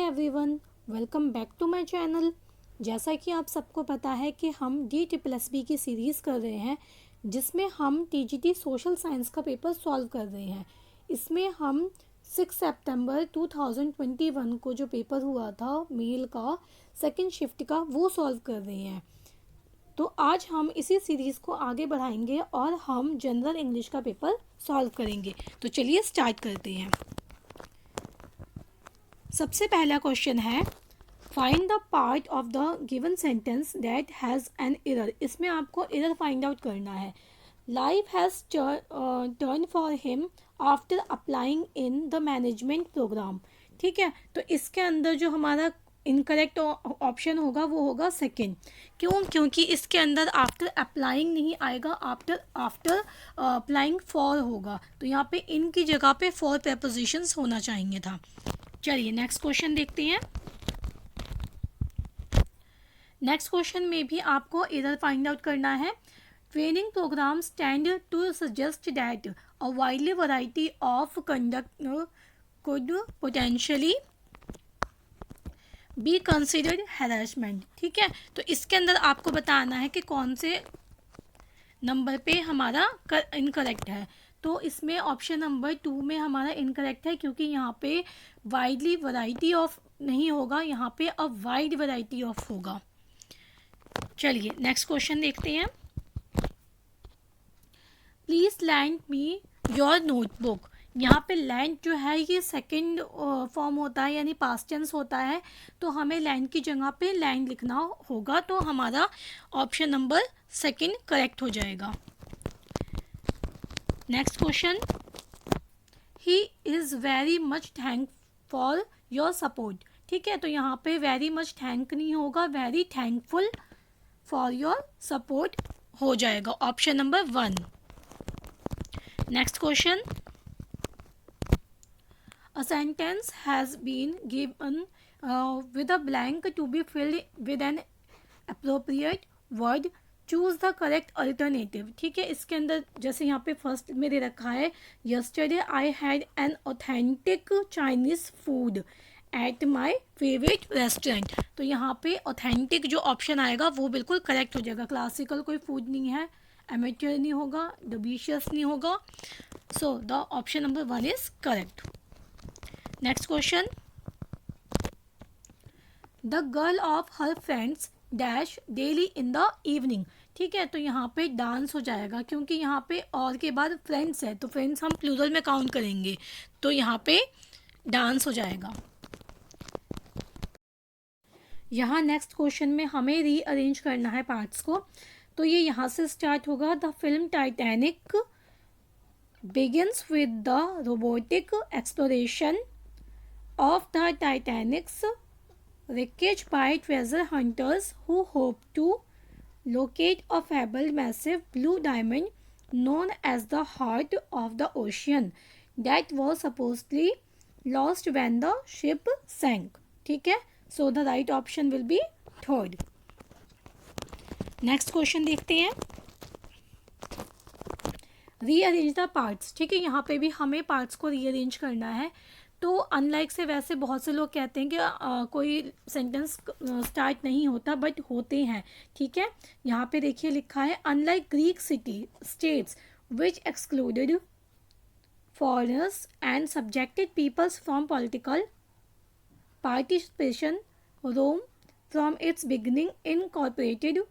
Everyone, welcome back to my channel. जैसा कि आप सबको पता है कि हम DSSB की सीरीज़ कर रहे हैं जिसमें हम TGT सोशल साइंस का पेपर सॉल्व कर रहे हैं। इसमें हम 6 सितंबर 2021 को जो पेपर हुआ था मेल का सेकंड शिफ्ट का वो सॉल्व कर रहे हैं। तो आज हम इसी सीरीज़ को आगे बढ़ाएंगे और हम जनरल इंग्लिश का पेपर सॉल्व करेंगे। तो चलिए स्टार्ट करते हैं। सबसे पहला क्वेश्चन है find the part of the given sentence that has an error. इसमें आपको एरर फाइंड आउट करना है। Life has turn for him after applying in the management programme. ठीक है, तो इसके अंदर जो हमारा इनकरेक्ट ऑप्शन होगा वो होगा सेकंड। क्यों? क्योंकि इसके अंदर आफ्टर अप्लाइंग नहीं आएगा, आफ्टर अप्लाइंग फॉर होगा। तो यहाँ पे इन की जगह पे फॉर प्रेपोजिशंस होना चाहिए था। चलिए नेक्स्ट क्वेश्चन देखते हैं। नेक्स्ट क्वेश्चन में भी आपको एरर फाइंड आउट करना है। Training programmes tend to suggest that a wide variety of conduct could potentially be considered harassment. ठीक है, तो इसके अंदर आपको बताना है कि कौन से नंबर पे हमारा इनकरेक्ट है। तो इसमें ऑप्शन नंबर 2 में हमारा इनकरेक्ट है क्योंकि यहाँ पे वाइडली वैरायटी ऑफ नहीं होगा, यहाँ पे अ वाइड वैरायटी ऑफ होगा। चलिए नेक्स्ट क्वेश्चन देखते हैं। Please land me your notebook. यहाँ पे लैंड जो है ये सेकंड फॉर्म होता है यानी पास्ट टेंस होता है, तो हमें लैंड की जगह पे लैंड लिखना होगा। तो हमारा ऑप्शन नंबर सेकंड करेक्ट हो जाएगा। Next question, he is very much thank for your support. ठीक है, तो यहाँ पे वेरी मच थैंक नहीं होगा, very thankful for your support हो जाएगा, option number 1। Next question, a sentence has been given with a blank to be filled with an appropriate word. Choose the correct alternative. ठीक है, इसके अंदर जैसे यहाँ पे फर्स्ट में दे रखा है yesterday I had an authentic Chinese food at my favourite restaurant. तो यहाँ पे ऑथेंटिक जो ऑप्शन आएगा वो बिल्कुल करेक्ट हो जाएगा। क्लासिकल कोई फूड नहीं है, एमेच्योर नहीं होगा, डिलीशियस नहीं होगा। So the option number 1 is correct. Next question, the girl of her friends dash daily in the evening. ठीक है, तो यहाँ पे डांस हो जाएगा क्योंकि यहाँ पे और के बाद फ्रेंड्स है, तो फ्रेंड्स हम प्लूरल में काउंट करेंगे, तो यहाँ पे डांस हो जाएगा। यहाँ नेक्स्ट क्वेश्चन में हमें रीअरेंज करना है पार्ट्स को। तो ये यहाँ से स्टार्ट होगा। The film Titanic begins with the robotic exploration of the Titanic's wreckage by treasure hunters who hope to locate a fabled massive blue diamond known as the heart of the ocean that was supposedly lost when the ship sank. ठीक है, so the right option will be third. Next question देखते हैं। Rearrange the parts. ठीक है, यहाँ पे भी हमें पार्ट्स को रीअरेंज करना है। तो अनलाइक से वैसे बहुत से लोग कहते हैं कि कोई सेंटेंस स्टार्ट नहीं होता, बट होते हैं। ठीक है, यहाँ पे देखिए लिखा है unlike Greek city states which excluded foreigners and subjected peoples from political participation, Rome from its beginning incorporated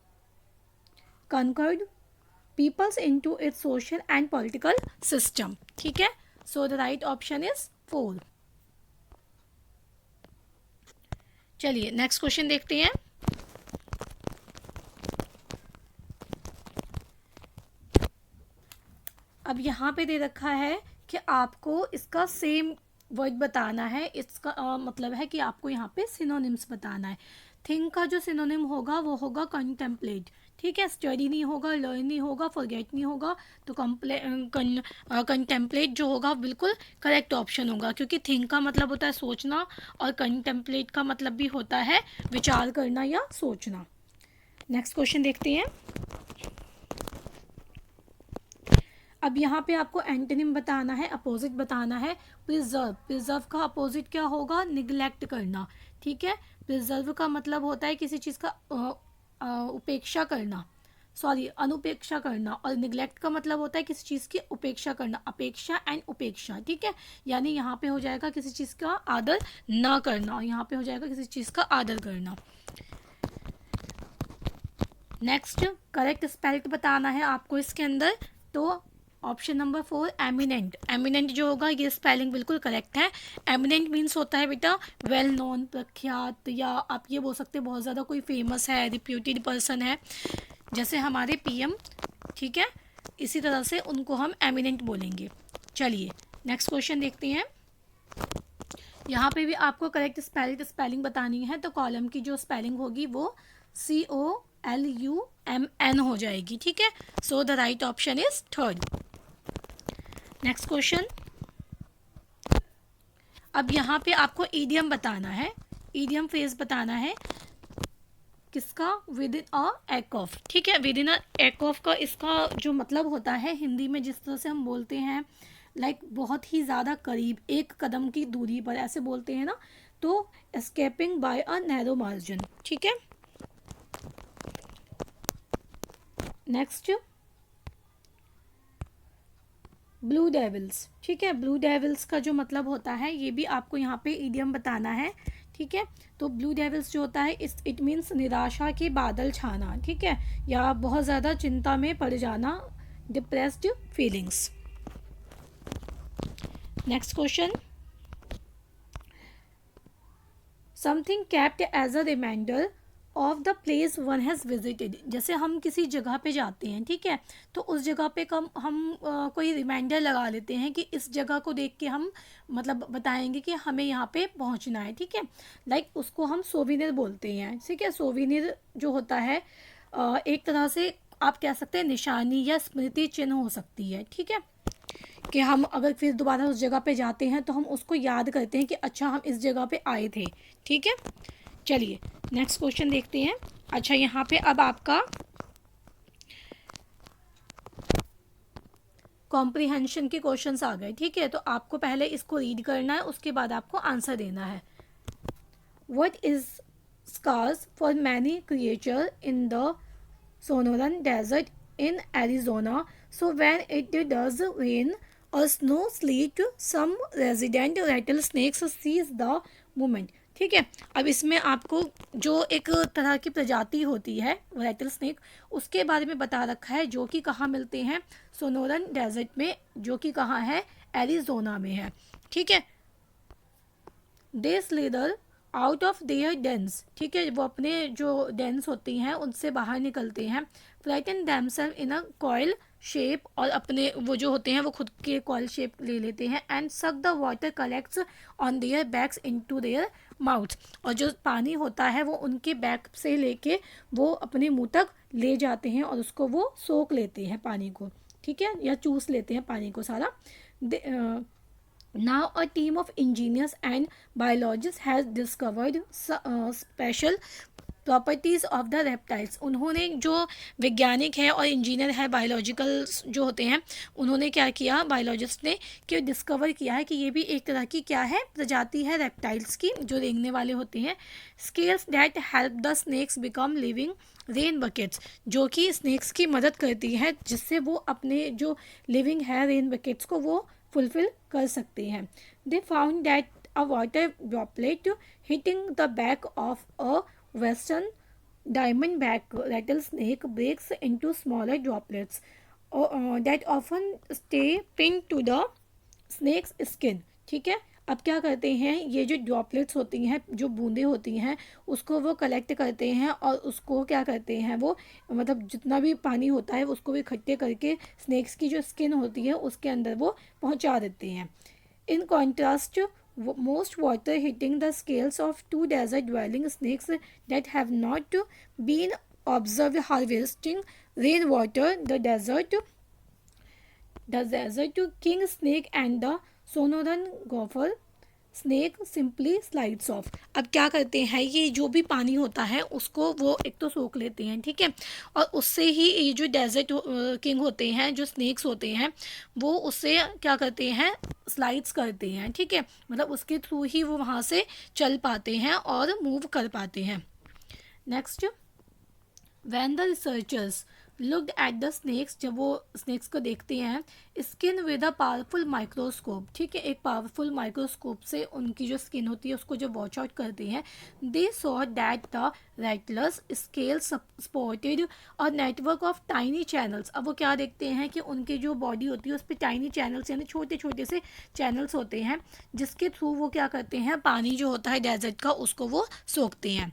conquered peoples into its social and political system. ठीक है, so the right option is 4. चलिए next question देखते हैं। अब यहाँ पे दे रखा है कि आपको इसका सेम वर्ड बताना है। इसका मतलब है कि आपको यहाँ पे सिनोनिम्स बताना है। थिंक का जो सिनोनिम होगा वो होगा कंटेम्पलेट। ठीक है, स्टडी नहीं होगा, लर्न नहीं होगा, फॉरगेट नहीं होगा। तो कंटेम्पलेट जो होगा बिल्कुल करेक्ट ऑप्शन होगा क्योंकि थिंक का मतलब होता है सोचना और कंटेम्पलेट का मतलब भी होता है विचार करना या सोचना। नेक्स्ट क्वेश्चन देखते हैं। अब यहाँ पे आपको एंटोनिम बताना है, अपोजिट बताना है। प्रिजर्व, प्रिजर्व का अपोजिट क्या होगा? निग्लेक्ट करना, ठीक है। प्रिजर्व का मतलब होता है किसी चीज़ का उपेक्षा करना, सॉरी अनुपेक्षा करना, और निग्लेक्ट का मतलब होता है किसी चीज़ की उपेक्षा करना, अपेक्षा एंड उपेक्षा, ठीक है। यानी यहाँ पे हो जाएगा किसी चीज़ का आदर ना करना, और यहाँ पे हो जाएगा किसी चीज़ का आदर करना। नेक्स्ट करेक्ट स्पेल्ट बताना है आपको इसके अंदर, तो ऑप्शन नंबर 4 एमिनेंट, एमिनेंट जो होगा ये स्पेलिंग बिल्कुल करेक्ट है। एमिनेंट मीन्स होता है बेटा वेल नोन, प्रख्यात, या आप ये बोल सकते हैं बहुत ज़्यादा कोई फेमस है, रिप्यूटेड पर्सन है, जैसे हमारे पीएम, ठीक है। इसी तरह से उनको हम एमिनेंट बोलेंगे। चलिए नेक्स्ट क्वेश्चन देखते हैं। यहाँ पे भी आपको करेक्ट स्पेलिंग बतानी है, तो कॉलम की जो स्पेलिंग होगी वो COLUMN हो जाएगी, ठीक है। So the right option is third. Next question, अब यहाँ पे आपको ईडियम बताना है, ईडियम फ्रेज बताना है किसका? विद इन अ एक ऑफ, ठीक है। विद इन अ एक ऑफ का इसका जो मतलब होता है हिंदी में जिस तरह से हम बोलते हैं लाइक बहुत ही ज़्यादा करीब, एक कदम की दूरी पर, ऐसे बोलते हैं ना, तो escaping by a narrow margin, ठीक है। नेक्स्ट ब्लू डेविल्स, ठीक है। ब्लू डेविल्स का जो मतलब होता है ये भी आपको यहाँ पे इडियम बताना है, ठीक है। तो ब्लू डेविल्स जो होता है इट मीन्स निराशा के बादल छाना, ठीक है, या बहुत ज़्यादा चिंता में पड़ जाना, depressed feelings. Next question, something kept as a reminder of the place one has visited, जैसे हम किसी जगह पे जाते हैं, ठीक है, तो उस जगह पे हम कोई रिमाइंडर लगा लेते हैं कि इस जगह को देख के हम मतलब बताएंगे कि हमें यहाँ पे पहुँचना है, ठीक है। लाइक उसको हम सोविनिर बोलते हैं, ठीक है। सोविनिर जो होता है एक तरह से आप कह सकते हैं निशानी या स्मृति चिन्ह हो सकती है, ठीक है, कि हम अगर फिर दोबारा उस जगह पे जाते हैं तो हम उसको याद करते हैं कि अच्छा हम इस जगह पे आए थे, ठीक है। चलिए नेक्स्ट क्वेश्चन देखते हैं। अच्छा यहाँ पे अब आपका कॉम्प्रिहेंशन के क्वेश्चंस आ गए, ठीक है। तो आपको पहले इसको रीड करना है, उसके बाद आपको आंसर देना है। What is scarce for many creature in the Sonoran Desert in Arizona. So when it does rain or snow sleet, some resident rattlesnakes seize the moment. ठीक है। अब इसमें आपको जो एक तरह की प्रजाति होती है रैटल स्नेक, उसके बारे में बता रखा है, जो कि कहाँ मिलते हैं? सोनोरन डेजर्ट में, जो कि कहाँ है? एरिजोना में है, ठीक है। दे स्लीदर आउट ऑफ देयर डेंस, ठीक है, वो अपने जो डेंस होती हैं उनसे बाहर निकलते हैं। फ्लैटन दैमसेल्फ इन अ कॉयल शेप, और अपने वो जो होते हैं वो खुद के कॉयल शेप ले लेते हैं। And suck the water collects on their backs into their mouth, और जो पानी होता है वो उनके बैक से लेके वो अपने मुंह तक ले जाते हैं और उसको वो सोख लेते हैं पानी को, ठीक है, या चूस लेते हैं पानी को सारा। Now a team of engineers and biologists has discovered special properties of the reptiles. उन्होंने जो वैज्ञानिक है और इंजीनियर है बायोलॉजिकल जो होते हैं, उन्होंने क्या किया बायोलॉजिस्ट ने कि डिस्कवर किया है कि ये भी एक तरह की क्या है? प्रजाति है रेप्टाइल्स की, जो रेंगने वाले होते हैं। Scales that help the snakes become living rain buckets, जो कि स्नेक्स की मदद करती है जिससे वो अपने जो लिविंग है रेन बकेट्स को वो फुलफिल कर सकते हैं। They found that a water droplet hitting the back of a western diamondback rattlesnake breaks into smaller droplets that often stay pinned to the snake's skin, ठीक है। अब क्या करते हैं, ये जो ड्रॉपलेट्स होती हैं, जो बूंदें होती हैं, उसको वो कलेक्ट करते हैं और उसको क्या करते हैं वो मतलब जितना भी पानी होता है उसको भी इकट्ठे करके स्नेक्स की जो स्किन होती है उसके अंदर वो पहुंचा देते हैं। In contrast most water hitting the scales of two desert dwelling snakes that have not been observed harvesting rainwater. The desert king snake and the Sonoran gopher snake simply slides of. अब क्या करते हैं, ये जो भी पानी होता है उसको वो एक तो सोख लेते हैं, ठीक है, और उससे ही ये जो डेजर्ट किंग होते हैं, जो स्नेक्स होते हैं, वो उससे क्या करते हैं, स्लाइड्स करते हैं, ठीक है, मतलब उसके थ्रू ही वो वहाँ से चल पाते हैं और मूव कर पाते हैं। Next, when the researchers looked at the snakes, जब वो स्नेक्स को देखते हैं, skin with a powerful microscope, ठीक है, एक पावरफुल माइक्रोस्कोप से उनकी जो स्किन होती है उसको जब वॉच आउट करते हैं, they saw that the rattlesnake's scale supported a network of tiny channels. अब वो क्या देखते हैं कि उनकी जो बॉडी होती है उस पर टाइनी चैनल्स यानी छोटे छोटे से चैनल्स होते हैं, जिसके थ्रू वो क्या करते हैं, पानी जो होता है डेजर्ट का उसको वो सोखते हैं।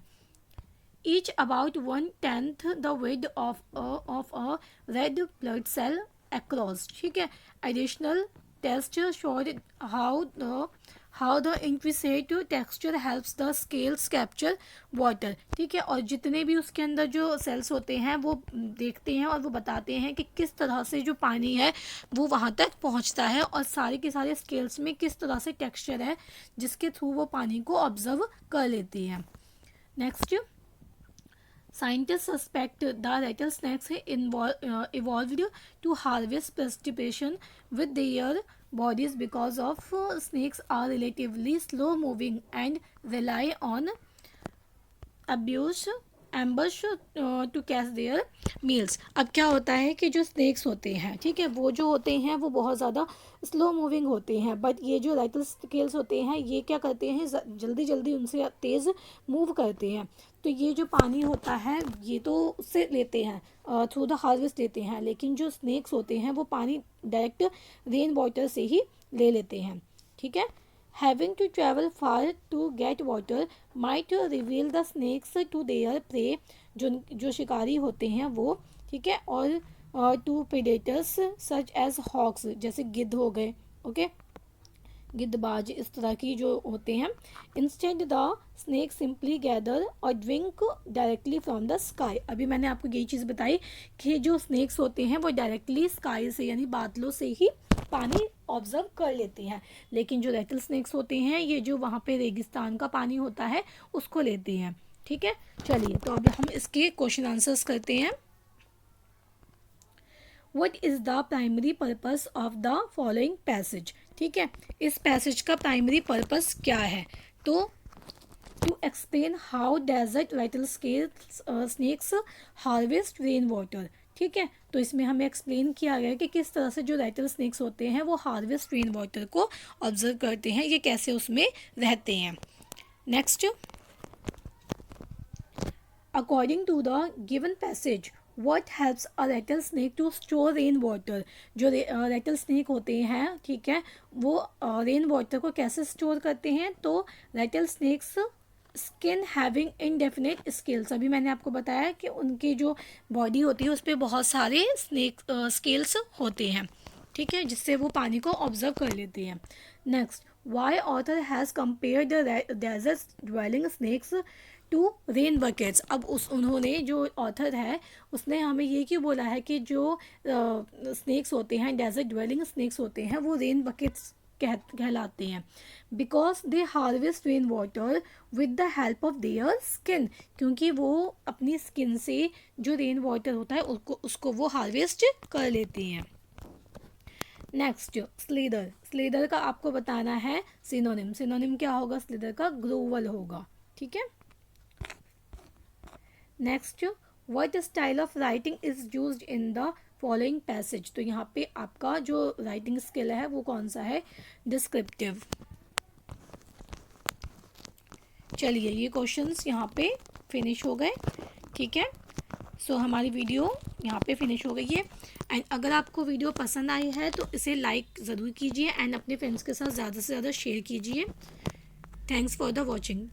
each about 1/10 the weight of a red blood cell across, ठीक है। additional test showed how the intricate texture helps the scales capture water, ठीक है, और जितने भी उसके अंदर जो सेल्स होते हैं वो देखते हैं और वो बताते हैं कि किस तरह से जो पानी है वो वहाँ तक पहुँचता है और सारे के सारे स्केल्स में किस तरह से टेक्सचर है जिसके थ्रू वो पानी को ऑब्जर्व कर लेते हैं। Next, scientists suspect the rattlesnakes evolved to harvest precipitation with their bodies because of snakes are relatively slow moving and rely on ambush to catch their meals। अब क्या होता है कि जो स्नेक्स होते हैं, ठीक है, वो जो होते हैं वो बहुत ज़्यादा स्लो मूविंग होते हैं, बट ये जो राइटल स्केल्स होते हैं ये क्या करते हैं, जल्दी जल्दी उनसे तेज़ मूव करते हैं। तो ये जो पानी होता है ये तो उससे लेते हैं, थ्रू द हार्वेस्ट लेते हैं, लेकिन जो स्नेक्स होते हैं वो पानी डायरेक्ट रेन वाटर से ही ले लेते हैं, ठीक है। Having to travel far to get water might reveal the snakes to their prey, जो शिकारी होते हैं वो, ठीक है, और to predators such as hawks, जैसे गिद्ध हो गए, ओके, गिद्धबाज इस तरह की जो होते हैं। Instead the snake simply gather और drink directly from the sky. अभी मैंने आपको यही चीज़ बताई कि जो स्नेक्स होते हैं वो डायरेक्टली स्काई से यानी बादलों से ही पानी ऑब्जर्व कर लेते हैं, लेकिन जो रेटल स्नेक्स होते हैं ये जो वहाँ पे रेगिस्तान का पानी होता है उसको लेते हैं, ठीक है। चलिए तो अब हम इसके क्वेश्चन आंसर्स करते हैं। What is the primary purpose of the following passage, ठीक है, इस पैसेज का प्राइमरी पर्पस क्या है, तो to explain how desert rattle snakes harvest rain water, ठीक है, तो इसमें हमें एक्सप्लेन किया गया कि किस तरह से जो राइटल स्नेक्स होते हैं वो हार्वेस्ट रेन वाटर को ऑब्जर्व करते हैं, ये कैसे उसमें रहते हैं। Next, according to the given passage what helps a rattlesnake to store rain water, जो रेटल स्नेक होते हैं, ठीक है, वो रेन वाटर को कैसे स्टोर करते हैं, तो rattle snakes skin having indefinite scales, अभी मैंने आपको बताया कि उनकी जो बॉडी होती है उस पर बहुत सारे स्केल्स होते हैं, ठीक है, जिससे वो पानी को ऑब्जर्व कर लेते हैं। Next, why author has compare the desert dwelling snakes to rain buckets. अब उन्होंने जो ऑथर है उसने हमें ये क्यों बोला है कि जो स्नेक्स होते हैं, डेजर्ट ड्वेलिंग स्नेक्स होते हैं, वो रेन बकेट्स कहलाते हैं, because they harvest rain water with the help of their skin, क्योंकि वो अपनी स्किन से जो रेन वाटर होता है उसको वो हार्वेस्ट कर लेते हैं। नेक्स्ट, स्लीदर का आपको बताना है सिनोनिम क्या होगा, स्लीदर का ग्रोवल होगा, ठीक है। Next, what style of writing is used in the following passage, तो यहाँ पे आपका जो राइटिंग स्किल है वो कौन सा है, डिस्क्रिप्टिव। चलिए ये क्वेश्चंस यहाँ पे फिनिश हो गए, ठीक है, सो हमारी वीडियो यहाँ पे फिनिश हो गई है। एंड अगर आपको वीडियो पसंद आई है तो इसे लाइक ज़रूर कीजिए एंड अपने फ्रेंड्स के साथ ज़्यादा से ज़्यादा शेयर कीजिए। Thanks for the watching.